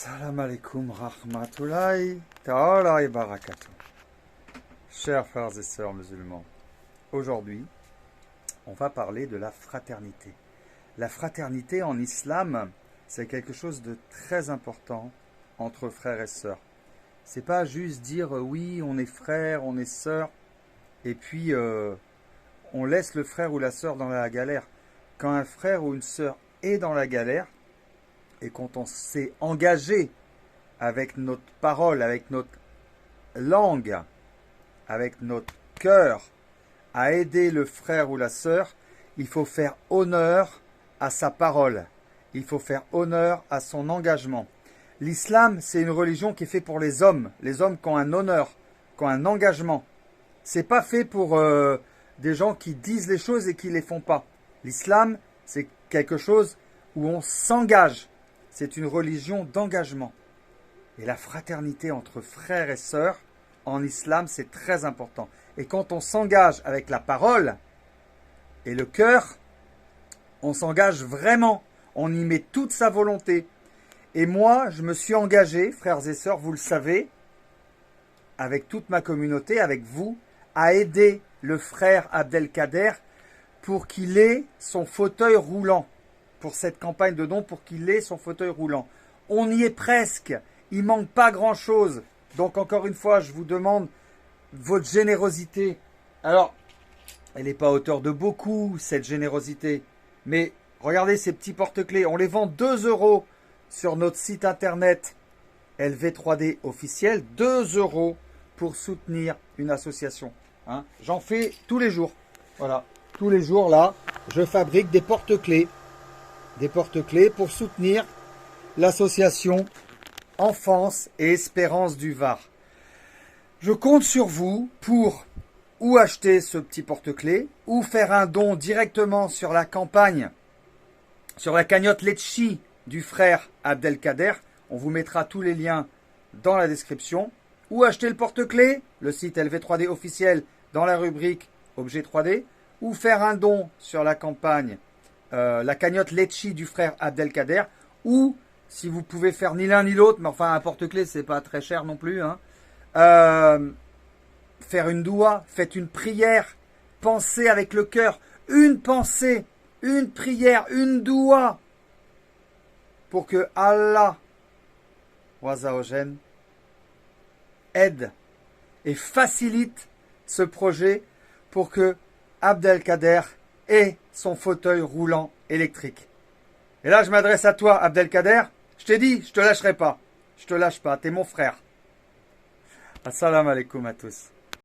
Salam alaikum rahmatullahi ta'ala et barakatuh. Chers frères et sœurs musulmans, aujourd'hui, on va parler de la fraternité. La fraternité en islam, c'est quelque chose de très important entre frères et sœurs. C'est pas juste dire oui, on est frères, on est sœurs, et puis on laisse le frère ou la sœur dans la galère. Quand un frère ou une sœur est dans la galère, et quand on s'est engagé avec notre parole, avec notre langue, avec notre cœur, à aider le frère ou la sœur, il faut faire honneur à sa parole. Il faut faire honneur à son engagement. L'islam, c'est une religion qui est faite pour les hommes qui ont un honneur, qui ont un engagement. C'est pas fait pour des gens qui disent les choses et qui les font pas. L'islam, c'est quelque chose où on s'engage. C'est une religion d'engagement. Et la fraternité entre frères et sœurs, en islam, c'est très important. Et quand on s'engage avec la parole et le cœur, on s'engage vraiment. On y met toute sa volonté. Et moi, je me suis engagé, frères et sœurs, vous le savez, avec toute ma communauté, avec vous, à aider le frère Abdelkader pour qu'il ait son fauteuil roulant. Pour cette campagne de dons, pour qu'il ait son fauteuil roulant. On y est presque. Il ne manque pas grand-chose. Donc, encore une fois, je vous demande votre générosité. Alors, elle n'est pas à hauteur de beaucoup, cette générosité. Mais regardez ces petits porte-clés. On les vend 2 € sur notre site internet LV3D officiel. 2 € pour soutenir une association. Hein. J'en fais tous les jours. Voilà. Tous les jours, là, je fabrique des porte-clés. Des porte-clés pour soutenir l'association Enfance et Espérance du Var. Je compte sur vous pour ou acheter ce petit porte-clés ou faire un don directement sur la campagne, sur la cagnotte Litchi du frère Abdelkader. On vous mettra tous les liens dans la description. Ou acheter le porte-clés, le site LV3D officiel dans la rubrique Objet 3D, ou faire un don sur la campagne la cagnotte Litchi du frère Abdelkader, ou si vous pouvez faire ni l'un ni l'autre, mais enfin un porte-clés c'est pas très cher non plus, hein, faire une doua, faites une prière, pensez avec le cœur, une pensée, une prière, une doua, pour que Allah Wazaogen aide et facilite ce projet pour que Abdelkader ait son fauteuil roulant électrique. Et là, je m'adresse à toi, Abdelkader. Je t'ai dit, je te lâcherai pas. Je te lâche pas, t'es mon frère. Assalamu alaikum à tous.